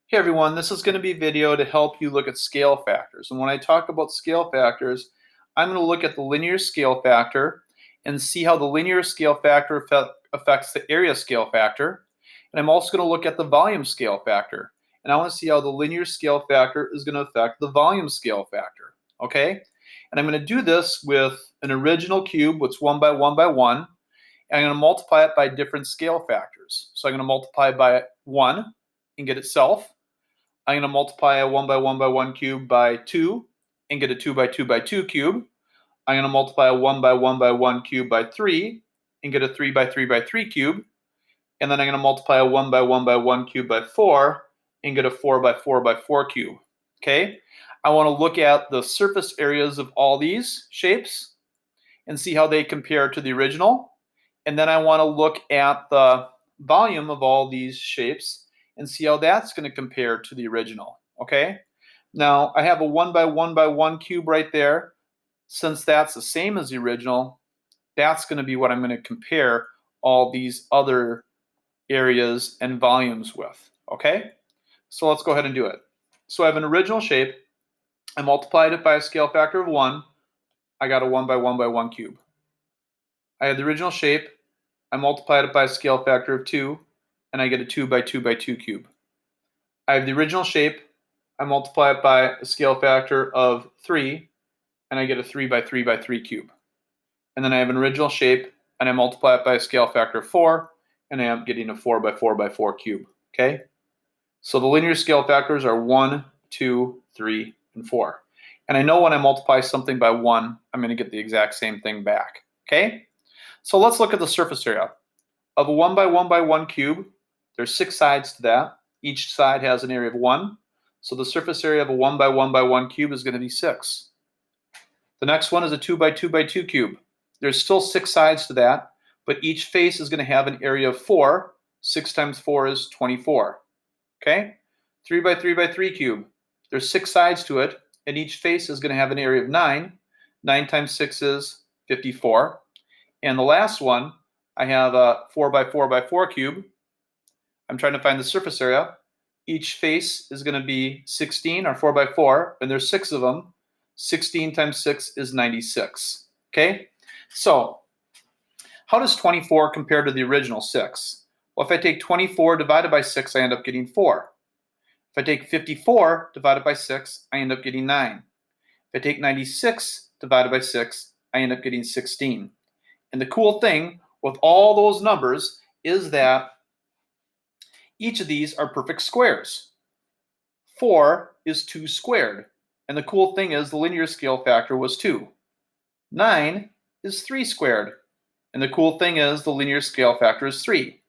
Hey everyone, this is going to be a video to help you look at scale factors. And when I talk about scale factors, I'm going to look at the linear scale factor and see how the linear scale factor affects the area scale factor. And I'm also going to look at the volume scale factor. And I want to see how the linear scale factor is going to affect the volume scale factor. Okay? And I'm going to do this with an original cube, which is 1 by 1 by 1. And I'm going to multiply it by different scale factors. So I'm going to multiply by 1 and get itself. I'm going to multiply a 1 by 1 by 1 cube by 2 and get a 2 by 2 by 2 cube. I'm going to multiply a 1 by 1 by 1 cube by 3 and get a 3 by 3 by 3 cube. And then I'm going to multiply a 1 by 1 by 1 cube by 4 and get a 4 by 4 by 4 cube. Okay? I want to look at the surface areas of all these shapes and see how they compare to the original. And then I want to look at the volume of all these shapes and see how that's going to compare to the original. Okay? Now, I have a 1 by 1 by 1 cube right there. Since that's the same as the original, that's going to be what I'm going to compare all these other areas and volumes with. Okay? So let's go ahead and do it. So I have an original shape. I multiplied it by a scale factor of 1. I got a 1 by 1 by 1 cube. I had the original shape. I multiplied it by a scale factor of 2, and I get a 2 by 2 by 2 cube. I have the original shape. I multiply it by a scale factor of 3, and I get a 3 by 3 by 3 cube. And then I have an original shape, and I multiply it by a scale factor of 4, and I am getting a 4 by 4 by 4 cube. Okay? So the linear scale factors are 1, 2, 3, and 4. And I know when I multiply something by 1, I'm going to get the exact same thing back. Okay? So let's look at the surface area. Of a 1 by 1 by 1 cube, there's 6 sides to that. Each side has an area of 1. So the surface area of a 1 by 1 by 1 cube is going to be 6. The next one is a 2 by 2 by 2 cube. There's still 6 sides to that, but each face is going to have an area of 4. 6 times 4 is 24. Okay? 3 by 3 by 3 cube. There's 6 sides to it, and each face is going to have an area of 9. 9 times 6 is 54. And the last one, I have a 4 by 4 by 4 cube. I'm trying to find the surface area. Each face is going to be 16, or 4 by 4, and there's 6 of them. 16 times 6 is 96. Okay? So, how does 24 compare to the original 6? Well, if I take 24 divided by 6, I end up getting 4. If I take 54 divided by 6, I end up getting 9. If I take 96 divided by 6, I end up getting 16. And the cool thing with all those numbers is that each of these are perfect squares. 4 is 2 squared. And the cool thing is the linear scale factor was 2. 9 is 3 squared. And the cool thing is the linear scale factor is 3.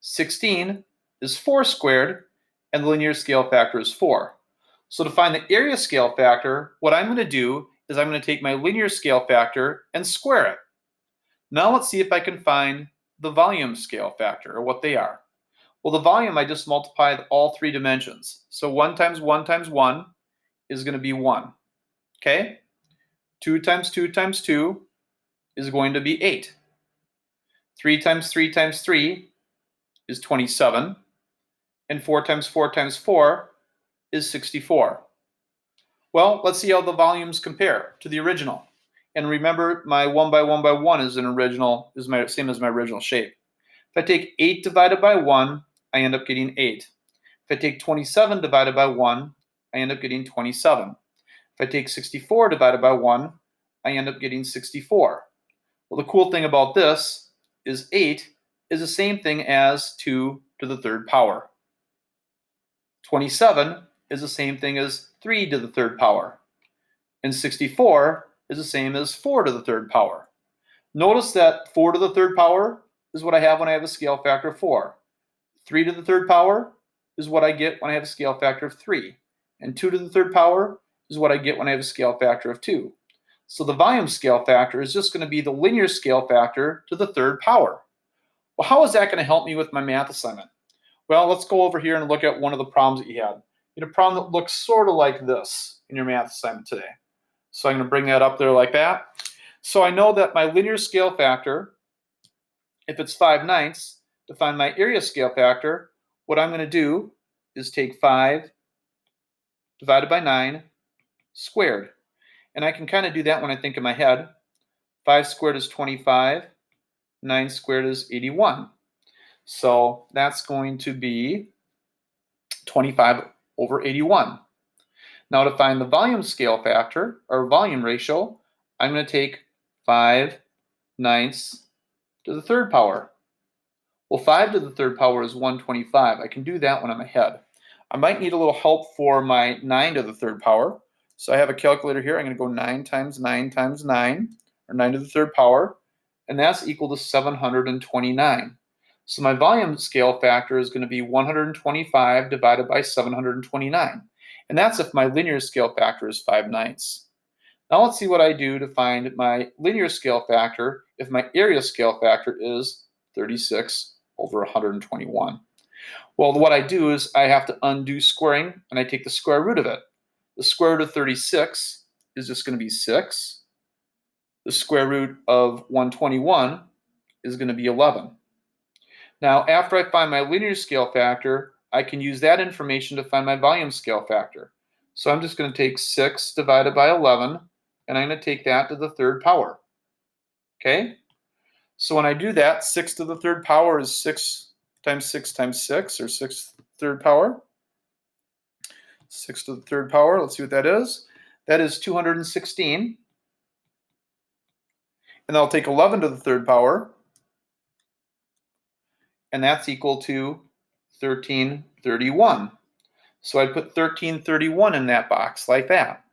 16 is 4 squared, and the linear scale factor is 4. So to find the area scale factor, what I'm going to do is I'm going to take my linear scale factor and square it. Now let's see if I can find the volume scale factor, or what they are. Well, the volume, I just multiplied all 3 dimensions. So 1 times 1 times 1 is going to be 1. Okay? 2 times 2 times 2 is going to be 8. 3 times 3 times 3 is 27. And 4 times 4 times 4 is 64. Well, let's see how the volumes compare to the original. And remember, my 1 by 1 by 1 is my same as my original shape. If I take 8 divided by 1, I end up getting 8. If I take 27 divided by 1, I end up getting 27. If I take 64 divided by 1, I end up getting 64. Well, the cool thing about this is 8 is the same thing as 2 to the third power. 27 is the same thing as 3 to the third power. And 64 is the same as 4 to the third power. Notice that 4 to the third power is what I have when I have a scale factor of 4. 3 to the third power is what I get when I have a scale factor of 3. And 2 to the third power is what I get when I have a scale factor of 2. So the volume scale factor is just going to be the linear scale factor to the third power. Well, how is that going to help me with my math assignment? Well, let's go over here and look at one of the problems that you had. You had a problem that looks sort of like this in your math assignment today. So I'm going to bring that up there like that. So I know that my linear scale factor, if it's 5/9, to find my area scale factor, what I'm going to do is take 5 divided by 9 squared. And I can kind of do that when I think in my head. 5 squared is 25. 9 squared is 81. So that's going to be 25 over 81. Now to find the volume scale factor, or volume ratio, I'm going to take 5/9 to the third power. Well, 5 to the third power is 125. I can do that one in my head. I might need a little help for my 9 to the third power. So I have a calculator here. I'm going to go 9 times 9 times 9, or 9 to the third power, and that's equal to 729. So my volume scale factor is going to be 125 divided by 729. And that's if my linear scale factor is 5/9. Now let's see what I do to find my linear scale factor if my area scale factor is 36 over 121. Well, what I do is I have to undo squaring, and I take the square root of it. The square root of 36 is just going to be 6. The square root of 121 is going to be 11. Now, after I find my linear scale factor, I can use that information to find my volume scale factor. So I'm just going to take 6 divided by 11, and I'm going to take that to the third power. Okay? So when I do that, 6 to the third power is 6 times 6 times 6, or 6 third power. 6 to the third power, let's see what that is. That is 216. And I'll take 11 to the third power, and that's equal to 1331. So I'd put 1331 in that box like that.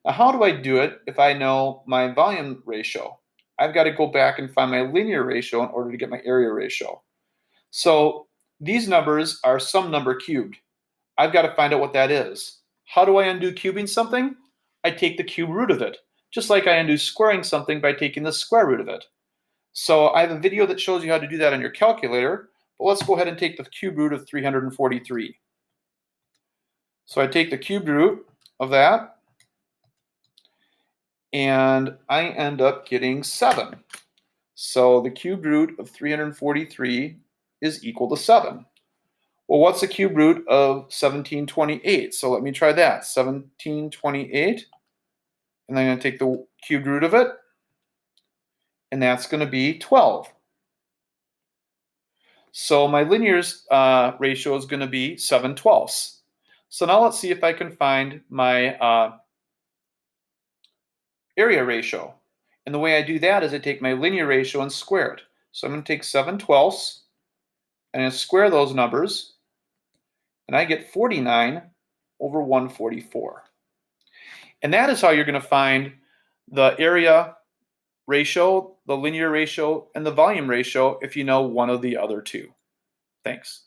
Now, how do I do it if I know my volume ratio? I've got to go back and find my linear ratio in order to get my area ratio. So these numbers are some number cubed. I've got to find out what that is. How do I undo cubing something? I take the cube root of it, just like I undo squaring something by taking the square root of it. So I have a video that shows you how to do that on your calculator, but let's go ahead and take the cube root of 343. So I take the cube root of that, and I end up getting 7. So the cube root of 343 is equal to 7. Well, what's the cube root of 1728? So let me try that. 1728, and I'm going to take the cube root of it, and that's going to be 12. So my linear ratio is going to be 7/12. So now let's see if I can find my area ratio. And the way I do that is I take my linear ratio and square it. So I'm going to take 7/12 and I square those numbers, and I get 49 over 144. And that is how you're going to find the area ratio, the linear ratio, and the volume ratio if you know one of the other two. Thanks.